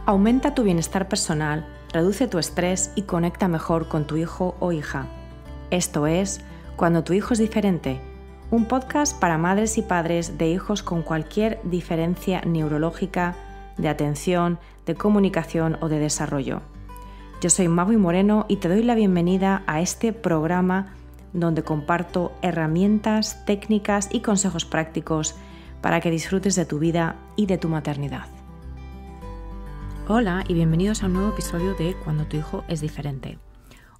Aumenta tu bienestar personal, reduce tu estrés y conecta mejor con tu hijo o hija. Esto es Cuando tu hijo es diferente, un podcast para madres y padres de hijos con cualquier diferencia neurológica, de atención, de comunicación o de desarrollo. Yo soy Mavi Moreno y te doy la bienvenida a este programa donde comparto herramientas, técnicas y consejos prácticos para que disfrutes de tu vida y de tu maternidad. Hola y bienvenidos a un nuevo episodio de Cuando tu hijo es diferente.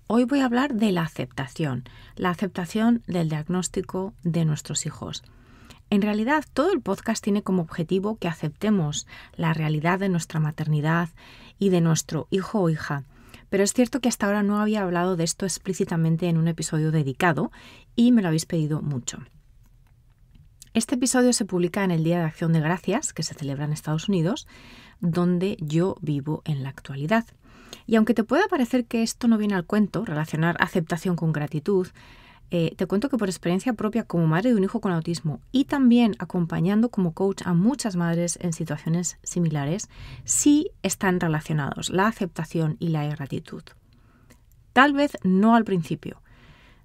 Hoy voy a hablar de la aceptación del diagnóstico de nuestros hijos. En realidad, todo el podcast tiene como objetivo que aceptemos la realidad de nuestra maternidad y de nuestro hijo o hija. Pero es cierto que hasta ahora no había hablado de esto explícitamente en un episodio dedicado y me lo habéis pedido mucho. Este episodio se publica en el Día de Acción de Gracias, que se celebra en Estados Unidos, donde yo vivo en la actualidad. Y aunque te pueda parecer que esto no viene al cuento, relacionar aceptación con gratitud, te cuento que por experiencia propia como madre de un hijo con autismo y también acompañando como coach a muchas madres en situaciones similares, sí están relacionados la aceptación y la gratitud. Tal vez no al principio.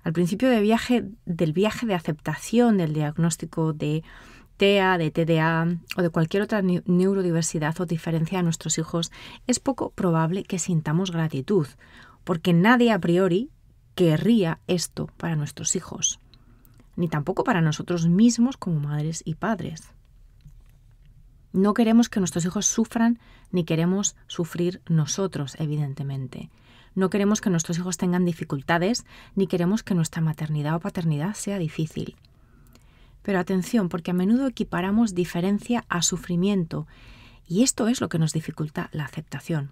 Al principio del viaje de aceptación del diagnóstico de TEA, de TDA o de cualquier otra neurodiversidad o diferencia de nuestros hijos, es poco probable que sintamos gratitud, porque nadie a priori querría esto para nuestros hijos, ni tampoco para nosotros mismos como madres y padres. No queremos que nuestros hijos sufran, ni queremos sufrir nosotros, evidentemente. No queremos que nuestros hijos tengan dificultades, ni queremos que nuestra maternidad o paternidad sea difícil. Pero atención, porque a menudo equiparamos diferencia a sufrimiento, y esto es lo que nos dificulta la aceptación.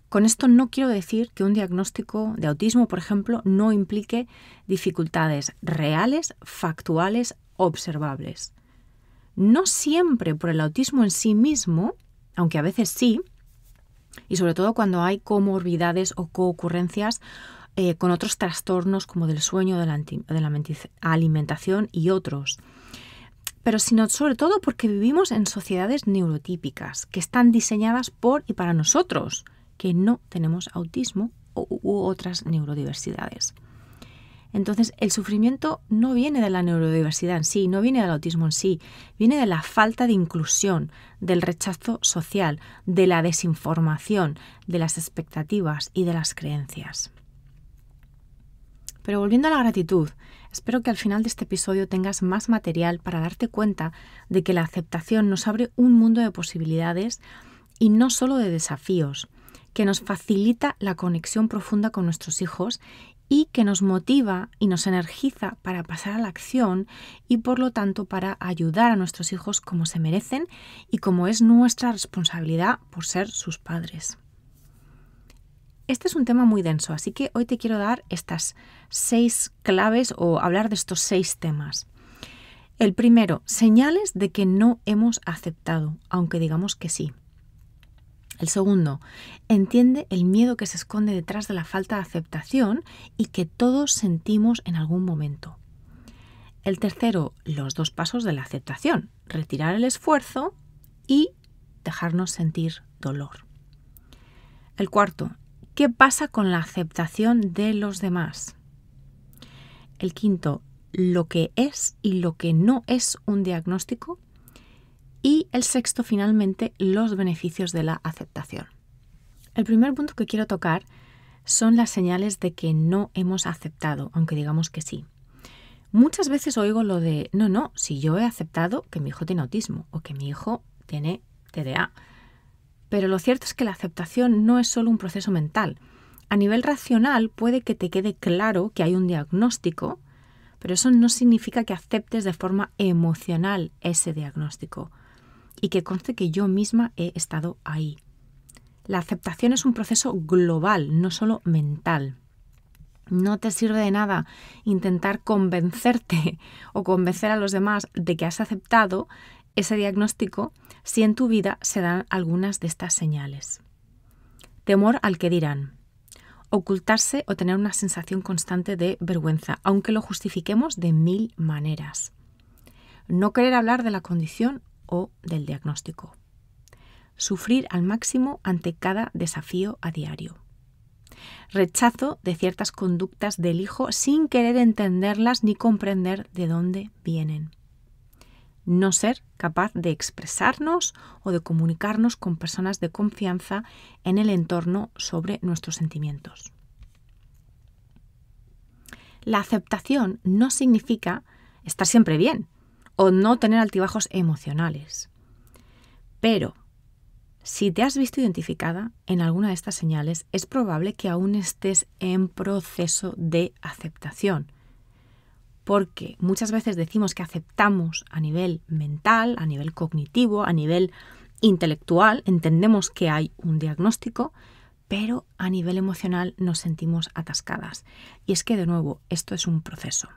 Con esto no quiero decir que un diagnóstico de autismo, por ejemplo, no implique dificultades reales, factuales, observables. No siempre por el autismo en sí mismo, aunque a veces sí, y sobre todo cuando hay comorbidades o coocurrencias con otros trastornos como del sueño, de la alimentación y otros. Pero sino sobre todo porque vivimos en sociedades neurotípicas que están diseñadas por y para nosotros, que no tenemos autismo u otras neurodiversidades. Entonces, el sufrimiento no viene de la neurodiversidad en sí, no viene del autismo en sí, viene de la falta de inclusión, del rechazo social, de la desinformación, de las expectativas y de las creencias. Pero volviendo a la gratitud, espero que al final de este episodio tengas más material para darte cuenta de que la aceptación nos abre un mundo de posibilidades y no solo de desafíos, que nos facilita la conexión profunda con nuestros hijos y que nos motiva y nos energiza para pasar a la acción y por lo tanto para ayudar a nuestros hijos como se merecen y como es nuestra responsabilidad por ser sus padres. Este es un tema muy denso, así que hoy te quiero dar estas 6 claves o hablar de estos 6 temas. El primero, señales de que no hemos aceptado, aunque digamos que sí. El segundo, entiende el miedo que se esconde detrás de la falta de aceptación y que todos sentimos en algún momento. El tercero, los 2 pasos de la aceptación, retirar el esfuerzo y dejarnos sentir dolor. El cuarto, ¿qué pasa con la aceptación de los demás? El quinto, lo que es y lo que no es un diagnóstico. Y el sexto, finalmente, los beneficios de la aceptación. El primer punto que quiero tocar son las señales de que no hemos aceptado, aunque digamos que sí. Muchas veces oigo lo de, no, si yo he aceptado que mi hijo tiene autismo o que mi hijo tiene TDA. Pero lo cierto es que la aceptación no es solo un proceso mental. A nivel racional puede que te quede claro que hay un diagnóstico, pero eso no significa que aceptes de forma emocional ese diagnóstico. Y que conste que yo misma he estado ahí. La aceptación es un proceso global, no solo mental. No te sirve de nada intentar convencerte o convencer a los demás de que has aceptado ese diagnóstico si en tu vida se dan algunas de estas señales. Temor al que dirán. Ocultarse o tener una sensación constante de vergüenza, aunque lo justifiquemos de 1000 maneras. No querer hablar de la condición o del diagnóstico. sufrir al máximo ante cada desafío a diario. Rechazo de ciertas conductas del hijo sin querer entenderlas ni comprender de dónde vienen. No ser capaz de expresarnos o de comunicarnos con personas de confianza en el entorno sobre nuestros sentimientos. La aceptación no significa estar siempre bien o no tener altibajos emocionales. Pero si te has visto identificada en alguna de estas señales, es probable que aún estés en proceso de aceptación. Porque muchas veces decimos que aceptamos a nivel mental, a nivel cognitivo, a nivel intelectual, entendemos que hay un diagnóstico, pero a nivel emocional nos sentimos atascadas. Y es que, de nuevo, esto es un proceso.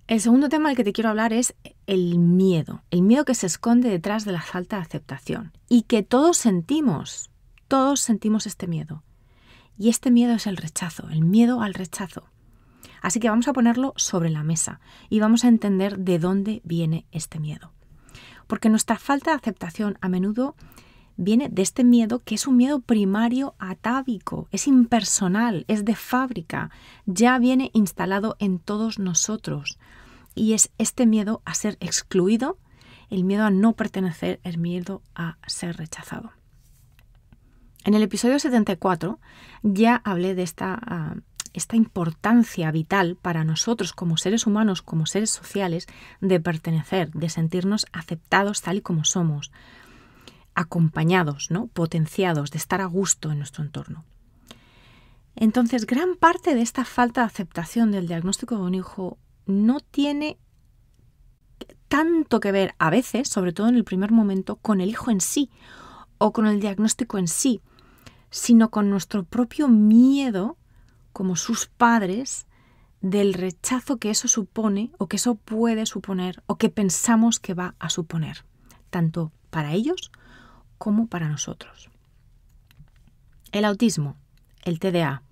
El segundo tema del que te quiero hablar es el miedo que se esconde detrás de la falta de aceptación y que todos sentimos este miedo. Y este miedo es el rechazo, el miedo al rechazo. Así que vamos a ponerlo sobre la mesa y vamos a entender de dónde viene este miedo. Porque nuestra falta de aceptación a menudo viene de este miedo que es un miedo primario atávico, es impersonal, es de fábrica, ya viene instalado en todos nosotros. Y es este miedo a ser excluido, el miedo a no pertenecer, el miedo a ser rechazado. En el episodio 74 ya hablé de esta importancia vital para nosotros como seres humanos, como seres sociales, de pertenecer, de sentirnos aceptados tal y como somos, acompañados, ¿no? Potenciados, de estar a gusto en nuestro entorno. Entonces, gran parte de esta falta de aceptación del diagnóstico de un hijo no tiene tanto que ver, a veces, sobre todo en el primer momento, con el hijo en sí o con el diagnóstico en sí, sino con nuestro propio miedo, como sus padres, del rechazo que eso supone o que eso puede suponer o que pensamos que va a suponer, tanto para ellos como para nosotros. El autismo, el TDA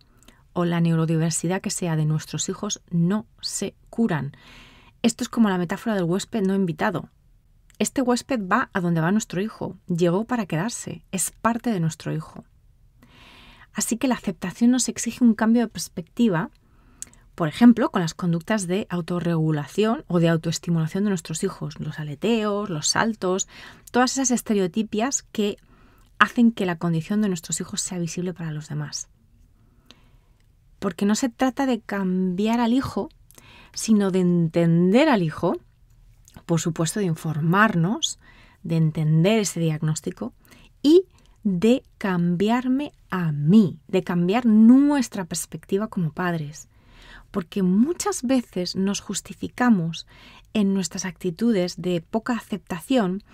o la neurodiversidad que sea de nuestros hijos no se curan. Esto es como la metáfora del huésped no invitado. Este huésped va a donde va nuestro hijo, llegó para quedarse, es parte de nuestro hijo. Así que la aceptación nos exige un cambio de perspectiva, por ejemplo, con las conductas de autorregulación o de autoestimulación de nuestros hijos, los aleteos, los saltos, todas esas estereotipias que hacen que la condición de nuestros hijos sea visible para los demás. Porque no se trata de cambiar al hijo, sino de entender al hijo, por supuesto de informarnos, de entender ese diagnóstico y de cambiarme a mí, de cambiar nuestra perspectiva como padres. Porque muchas veces nos justificamos en nuestras actitudes de poca aceptación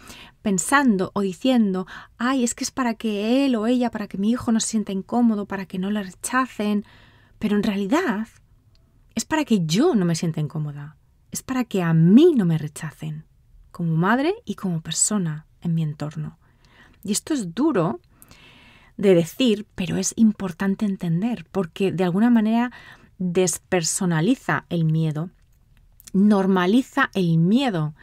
pensando o diciendo, ay, es que es para que él o ella, para que mi hijo no se sienta incómodo, para que no le rechacen, pero en realidad es para que yo no me sienta incómoda, es para que a mí no me rechacen, como madre y como persona en mi entorno. Y esto es duro de decir, pero es importante entender, porque de alguna manera despersonaliza el miedo, normaliza el miedo.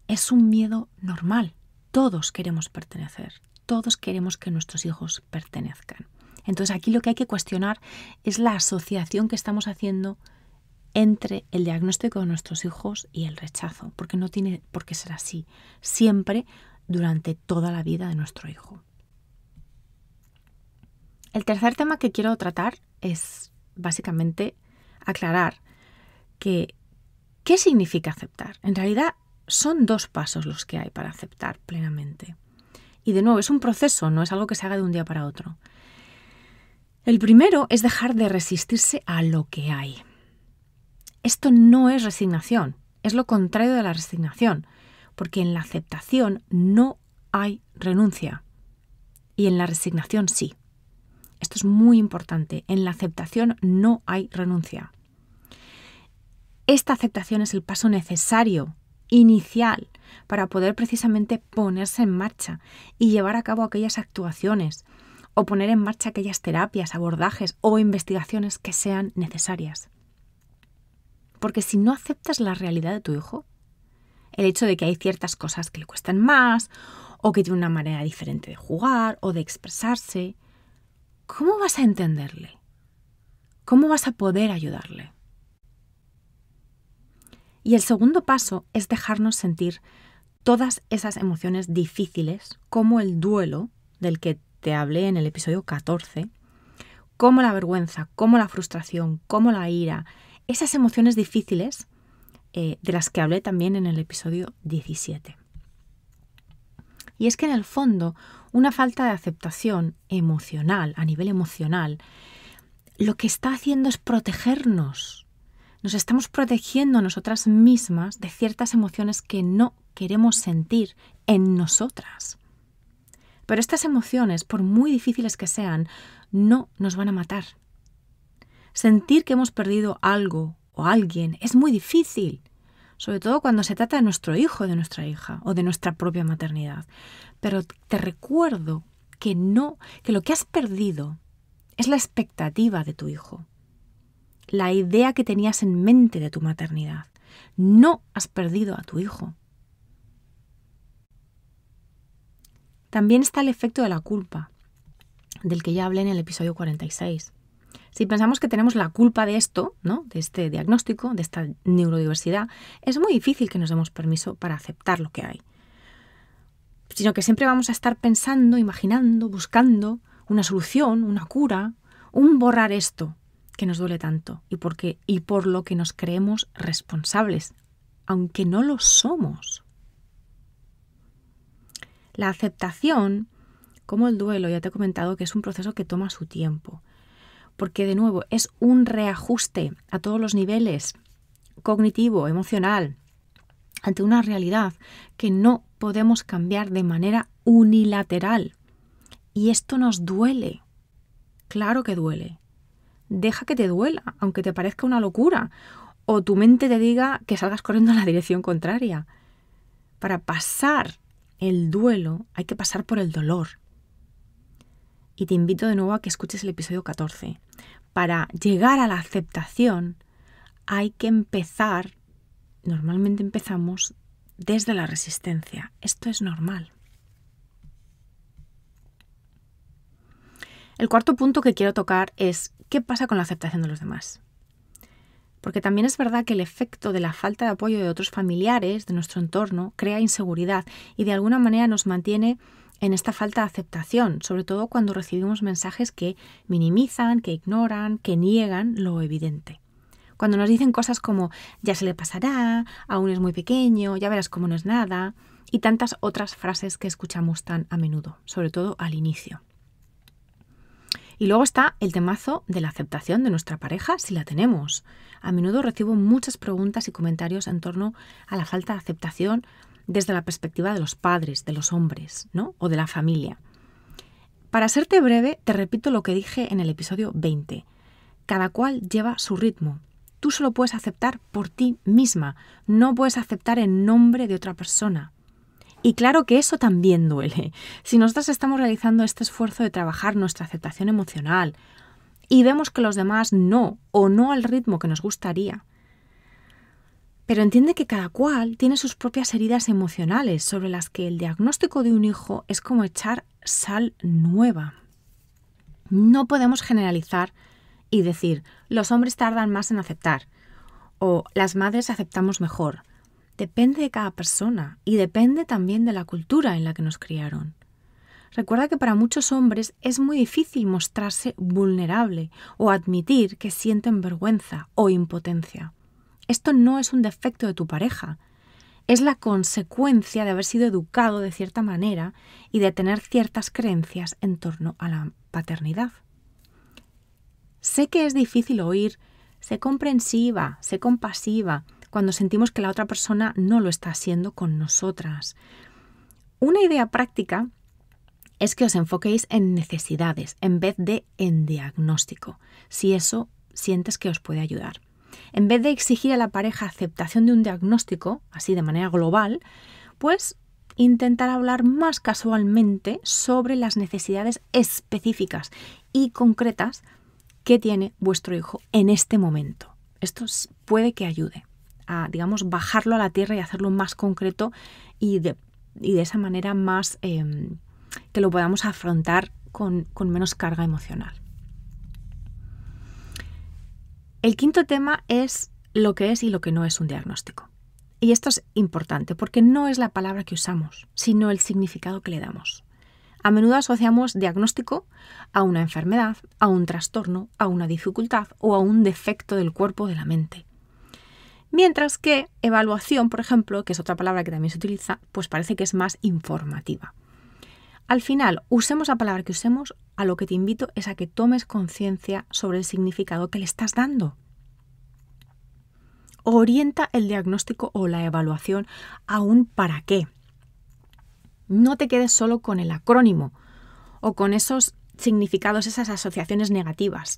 Es un miedo normal. Todos queremos pertenecer, todos queremos que nuestros hijos pertenezcan. Entonces aquí lo que hay que cuestionar es la asociación que estamos haciendo entre el diagnóstico de nuestros hijos y el rechazo, porque no tiene por qué ser así, siempre durante toda la vida de nuestro hijo. El tercer tema que quiero tratar es básicamente aclarar que ¿qué significa aceptar? En realidad son 2 pasos los que hay para aceptar plenamente. Y de nuevo, es un proceso, no es algo que se haga de un día para otro. El primero es dejar de resistirse a lo que hay. Esto no es resignación, es lo contrario de la resignación, porque en la aceptación no hay renuncia y en la resignación sí. Esto es muy importante. En la aceptación no hay renuncia. Esta aceptación es el paso necesario, inicial, para poder precisamente ponerse en marcha y llevar a cabo aquellas actuaciones o poner en marcha aquellas terapias, abordajes o investigaciones que sean necesarias. Porque si no aceptas la realidad de tu hijo, el hecho de que hay ciertas cosas que le cuestan más, o que tiene una manera diferente de jugar o de expresarse, ¿cómo vas a entenderle? ¿Cómo vas a poder ayudarle? Y el segundo paso es dejarnos sentir todas esas emociones difíciles, como el duelo, del que te hablé en el episodio 14, como la vergüenza, como la frustración, como la ira, esas emociones difíciles de las que hablé también en el episodio 17. Y es que en el fondo, una falta de aceptación emocional, a nivel emocional, lo que está haciendo es protegernos. Nos estamos protegiendo a nosotras mismas de ciertas emociones que no queremos sentir en nosotras. Pero estas emociones, por muy difíciles que sean, no nos van a matar. Sentir que hemos perdido algo o alguien es muy difícil, sobre todo cuando se trata de nuestro hijo o de nuestra hija o de nuestra propia maternidad. Pero te recuerdo que lo que has perdido es la expectativa de tu hijo, la idea que tenías en mente de tu maternidad. No has perdido a tu hijo. También está el efecto de la culpa, del que ya hablé en el episodio 46. Si pensamos que tenemos la culpa de esto, ¿no?, de este diagnóstico, de esta neurodiversidad, es muy difícil que nos demos permiso para aceptar lo que hay. Sino que siempre vamos a estar pensando, imaginando, buscando una solución, una cura, un borrar esto que nos duele tanto y por lo que nos creemos responsables, aunque no lo somos. La aceptación, como el duelo, ya te he comentado que es un proceso que toma su tiempo. Porque, de nuevo, es un reajuste a todos los niveles, cognitivo, emocional, ante una realidad que no podemos cambiar de manera unilateral. Y esto nos duele. Claro que duele. Deja que te duela, aunque te parezca una locura, o tu mente te diga que salgas corriendo en la dirección contraria. Para pasar el duelo hay que pasar por el dolor. Y te invito de nuevo a que escuches el episodio 14. Para llegar a la aceptación hay que empezar, normalmente empezamos desde la resistencia. Esto es normal. El cuarto punto que quiero tocar es ¿qué pasa con la aceptación de los demás? Porque también es verdad que el efecto de la falta de apoyo de otros familiares, de nuestro entorno, crea inseguridad y de alguna manera nos mantiene en esta falta de aceptación, sobre todo cuando recibimos mensajes que minimizan, que ignoran, que niegan lo evidente. Cuando nos dicen cosas como ya se le pasará, aún es muy pequeño, ya verás cómo no es nada, y tantas otras frases que escuchamos tan a menudo, sobre todo al inicio. Y luego está el temazo de la aceptación de nuestra pareja, si la tenemos. A menudo recibo muchas preguntas y comentarios en torno a la falta de aceptación desde la perspectiva de los padres, de los hombres, ¿no?, o de la familia. Para serte breve, te repito lo que dije en el episodio 20. Cada cual lleva su ritmo. Tú solo puedes aceptar por ti misma, no puedes aceptar en nombre de otra persona. Y claro que eso también duele. Si nosotros estamos realizando este esfuerzo de trabajar nuestra aceptación emocional y vemos que los demás no, o no al ritmo que nos gustaría, pero entiende que cada cual tiene sus propias heridas emocionales sobre las que el diagnóstico de un hijo es como echar sal nueva. No podemos generalizar y decir, los hombres tardan más en aceptar o las madres aceptamos mejor. Depende de cada persona y depende también de la cultura en la que nos criaron. Recuerda que para muchos hombres es muy difícil mostrarse vulnerable o admitir que sienten vergüenza o impotencia. Esto no es un defecto de tu pareja, es la consecuencia de haber sido educado de cierta manera y de tener ciertas creencias en torno a la paternidad. Sé que es difícil oír, sé comprensiva, sé compasiva, cuando sentimos que la otra persona no lo está haciendo con nosotras. Una idea práctica es que os enfoquéis en necesidades en vez de en diagnóstico, si eso sientes que os puede ayudar. En vez de exigir a la pareja aceptación de un diagnóstico, así de manera global, pues intentar hablar más casualmente sobre las necesidades específicas y concretas que tiene vuestro hijo en este momento. Esto puede que ayude digamos, bajarlo a la tierra y hacerlo más concreto y de esa manera más que lo podamos afrontar con menos carga emocional. El quinto tema es lo que es y lo que no es un diagnóstico. Y esto es importante porque no es la palabra que usamos, sino el significado que le damos. A menudo asociamos diagnóstico a una enfermedad, a un trastorno, a una dificultad o a un defecto del cuerpo o de la mente. Mientras que evaluación, por ejemplo, que es otra palabra que también se utiliza, pues parece que es más informativa. Al final, usemos la palabra que usemos, a lo que te invito es a que tomes conciencia sobre el significado que le estás dando. Orienta el diagnóstico o la evaluación a un para qué. No te quedes solo con el acrónimo o con esos significados, esas asociaciones negativas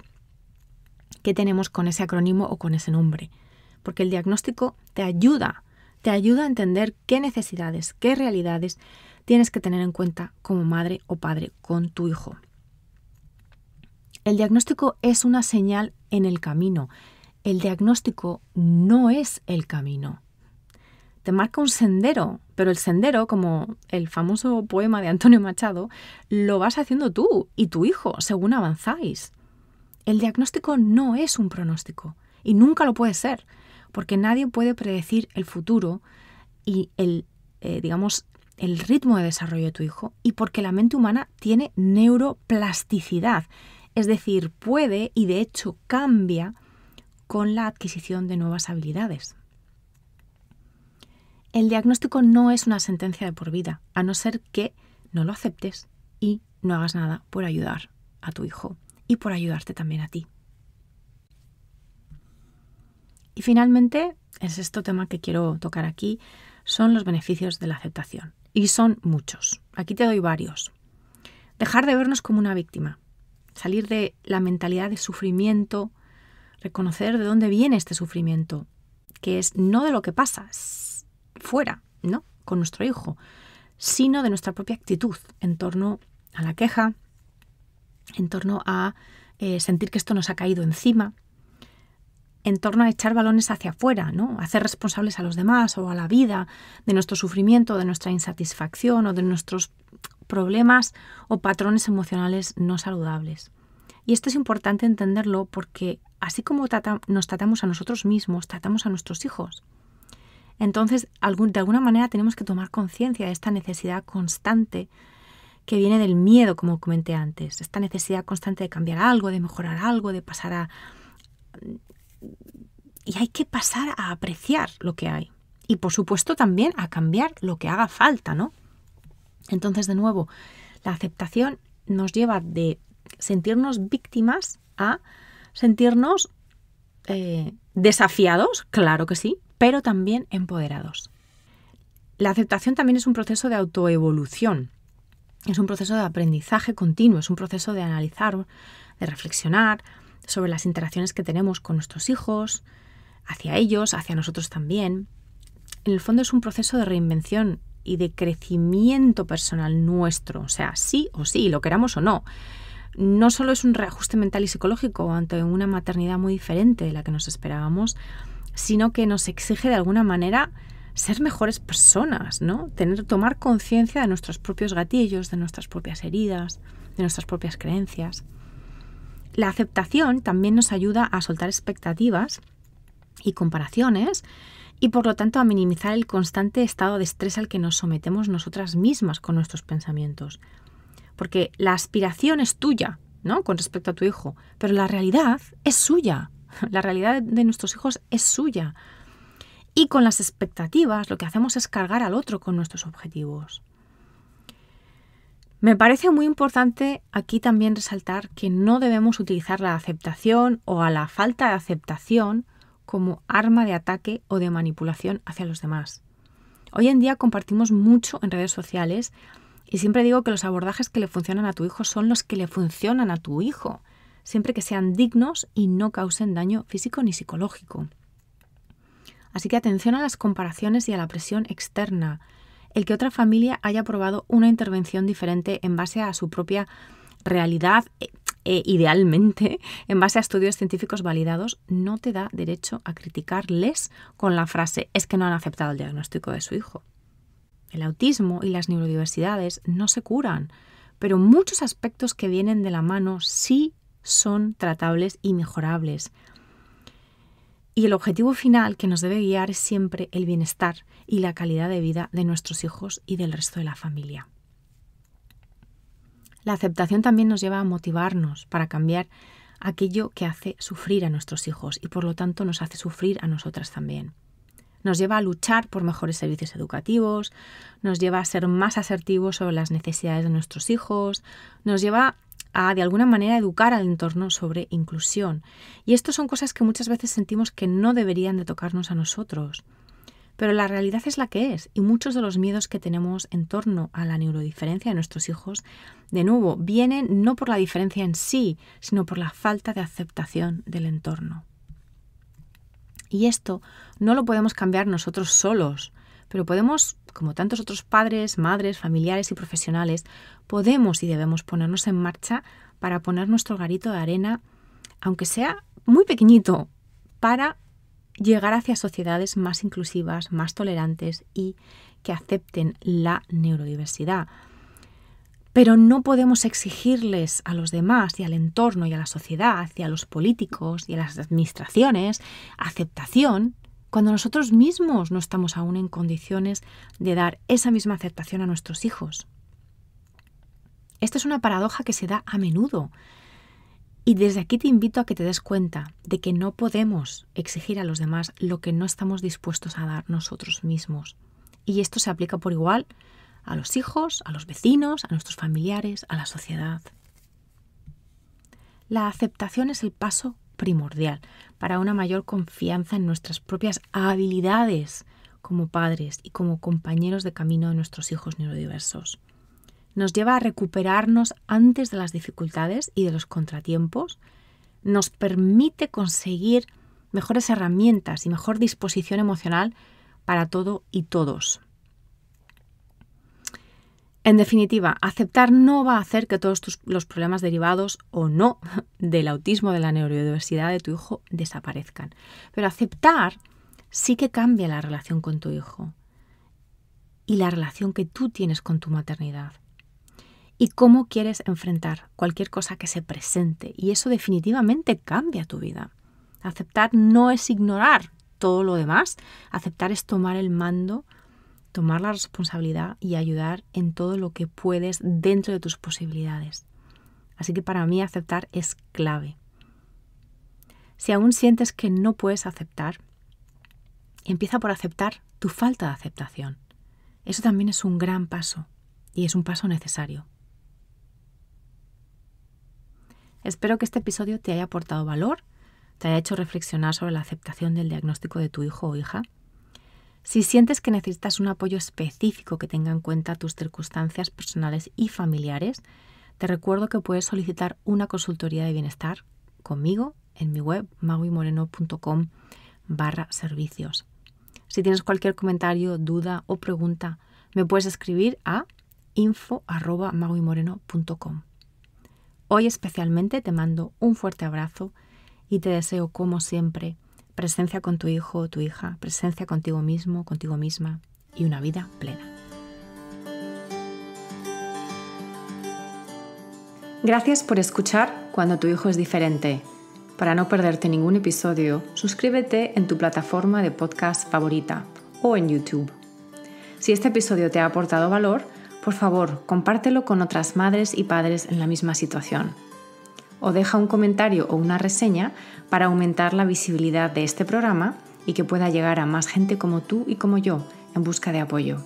que tenemos con ese acrónimo o con ese nombre. Porque el diagnóstico te ayuda a entender qué necesidades, qué realidades tienes que tener en cuenta como madre o padre con tu hijo. El diagnóstico es una señal en el camino. El diagnóstico no es el camino. Te marca un sendero, pero el sendero, como el famoso poema de Antonio Machado, lo vas haciendo tú y tu hijo según avanzáis. El diagnóstico no es un pronóstico y nunca lo puede ser, porque nadie puede predecir el futuro y el ritmo de desarrollo de tu hijo, y porque la mente humana tiene neuroplasticidad, es decir, puede y de hecho cambia con la adquisición de nuevas habilidades. El diagnóstico no es una sentencia de por vida, a no ser que no lo aceptes y no hagas nada por ayudar a tu hijo y por ayudarte también a ti. Y finalmente, el sexto tema que quiero tocar aquí son los beneficios de la aceptación. Y son muchos. Aquí te doy varios. Dejar de vernos como una víctima. Salir de la mentalidad de sufrimiento. Reconocer de dónde viene este sufrimiento. Que es no de lo que pasa fuera, ¿no? Con nuestro hijo, sino de nuestra propia actitud en torno a la queja, en torno a sentir que esto nos ha caído encima, en torno a echar balones hacia afuera, ¿no? Hacer responsables a los demás o a la vida de nuestro sufrimiento, de nuestra insatisfacción o de nuestros problemas o patrones emocionales no saludables. Y esto es importante entenderlo porque así como nos tratamos a nosotros mismos, tratamos a nuestros hijos. Entonces, de alguna manera tenemos que tomar conciencia de esta necesidad constante que viene del miedo, como comenté antes. Esta necesidad constante de cambiar algo, de mejorar algo, de pasar a... Y hay que pasar a apreciar lo que hay. Y por supuesto también a cambiar lo que haga falta, ¿no? Entonces, de nuevo, la aceptación nos lleva de sentirnos víctimas a sentirnos desafiados, claro que sí, pero también empoderados. La aceptación también es un proceso de autoevolución. Es un proceso de aprendizaje continuo, es un proceso de analizar, de reflexionar sobre las interacciones que tenemos con nuestros hijos, hacia ellos, hacia nosotros también. En el fondo es un proceso de reinvención y de crecimiento personal nuestro, o sea, sí o sí, lo queramos o no. No solo es un reajuste mental y psicológico ante una maternidad muy diferente de la que nos esperábamos, sino que nos exige de alguna manera ser mejores personas, ¿no? Tomar conciencia de nuestros propios gatillos, de nuestras propias heridas, de nuestras propias creencias. La aceptación también nos ayuda a soltar expectativas y comparaciones y por lo tanto a minimizar el constante estado de estrés al que nos sometemos nosotras mismas con nuestros pensamientos. Porque la aspiración es tuya, ¿no? Con respecto a tu hijo, pero la realidad es suya. La realidad de nuestros hijos es suya. Y con las expectativas lo que hacemos es cargar al otro con nuestros objetivos. Me parece muy importante aquí también resaltar que no debemos utilizar la aceptación o a la falta de aceptación como arma de ataque o de manipulación hacia los demás. Hoy en día compartimos mucho en redes sociales y siempre digo que los abordajes que le funcionan a tu hijo son los que le funcionan a tu hijo, siempre que sean dignos y no causen daño físico ni psicológico. Así que atención a las comparaciones y a la presión externa. El que otra familia haya probado una intervención diferente en base a su propia realidad idealmente, en base a estudios científicos validados, no te da derecho a criticarles con la frase «es que no han aceptado el diagnóstico de su hijo». El autismo y las neurodiversidades no se curan, pero muchos aspectos que vienen de la mano sí son tratables y mejorables. Y el objetivo final que nos debe guiar es siempre el bienestar y la calidad de vida de nuestros hijos y del resto de la familia. La aceptación también nos lleva a motivarnos para cambiar aquello que hace sufrir a nuestros hijos y por lo tanto nos hace sufrir a nosotras también. Nos lleva a luchar por mejores servicios educativos, nos lleva a ser más asertivos sobre las necesidades de nuestros hijos, nos lleva a, de alguna manera, educar al entorno sobre inclusión. Y esto son cosas que muchas veces sentimos que no deberían de tocarnos a nosotros. Pero la realidad es la que es, y muchos de los miedos que tenemos en torno a la neurodiferencia de nuestros hijos, de nuevo, vienen no por la diferencia en sí, sino por la falta de aceptación del entorno. Y esto no lo podemos cambiar nosotros solos, pero podemos, como tantos otros padres, madres, familiares y profesionales, podemos y debemos ponernos en marcha para poner nuestro granito de arena, aunque sea muy pequeñito, para llegar hacia sociedades más inclusivas, más tolerantes y que acepten la neurodiversidad. Pero no podemos exigirles a los demás y al entorno y a la sociedad y a los políticos y a las administraciones aceptación cuando nosotros mismos no estamos aún en condiciones de dar esa misma aceptación a nuestros hijos. Esta es una paradoja que se da a menudo. Y desde aquí te invito a que te des cuenta de que no podemos exigir a los demás lo que no estamos dispuestos a dar nosotros mismos. Y esto se aplica por igual a los hijos, a los vecinos, a nuestros familiares, a la sociedad. La aceptación es el paso primordial para una mayor confianza en nuestras propias habilidades como padres y como compañeros de camino de nuestros hijos neurodiversos. Nos lleva a recuperarnos antes de las dificultades y de los contratiempos, nos permite conseguir mejores herramientas y mejor disposición emocional para todo y todos. En definitiva, aceptar no va a hacer que todos los problemas derivados o no del autismo, de la neurodiversidad de tu hijo desaparezcan. Pero aceptar sí que cambia la relación con tu hijo y la relación que tú tienes con tu maternidad. Y cómo quieres enfrentar cualquier cosa que se presente. Y eso definitivamente cambia tu vida. Aceptar no es ignorar todo lo demás. Aceptar es tomar el mando, tomar la responsabilidad y ayudar en todo lo que puedes dentro de tus posibilidades. Así que para mí aceptar es clave. Si aún sientes que no puedes aceptar, empieza por aceptar tu falta de aceptación. Eso también es un gran paso y es un paso necesario. Espero que este episodio te haya aportado valor, te haya hecho reflexionar sobre la aceptación del diagnóstico de tu hijo o hija. Si sientes que necesitas un apoyo específico que tenga en cuenta tus circunstancias personales y familiares, te recuerdo que puedes solicitar una consultoría de bienestar conmigo en mi web maguimoreno.com/servicios. Si tienes cualquier comentario, duda o pregunta, me puedes escribir a info@maguimoreno.com. Hoy especialmente te mando un fuerte abrazo y te deseo, como siempre, presencia con tu hijo o tu hija, presencia contigo mismo, contigo misma y una vida plena. Gracias por escuchar Cuando tu hijo es diferente. Para no perderte ningún episodio, suscríbete en tu plataforma de podcast favorita o en YouTube. Si este episodio te ha aportado valor, por favor, compártelo con otras madres y padres en la misma situación. O deja un comentario o una reseña para aumentar la visibilidad de este programa y que pueda llegar a más gente como tú y como yo en busca de apoyo.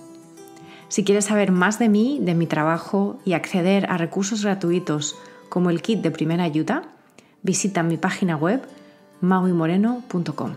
Si quieres saber más de mí, de mi trabajo y acceder a recursos gratuitos como el kit de primera ayuda, visita mi página web maguimoreno.com.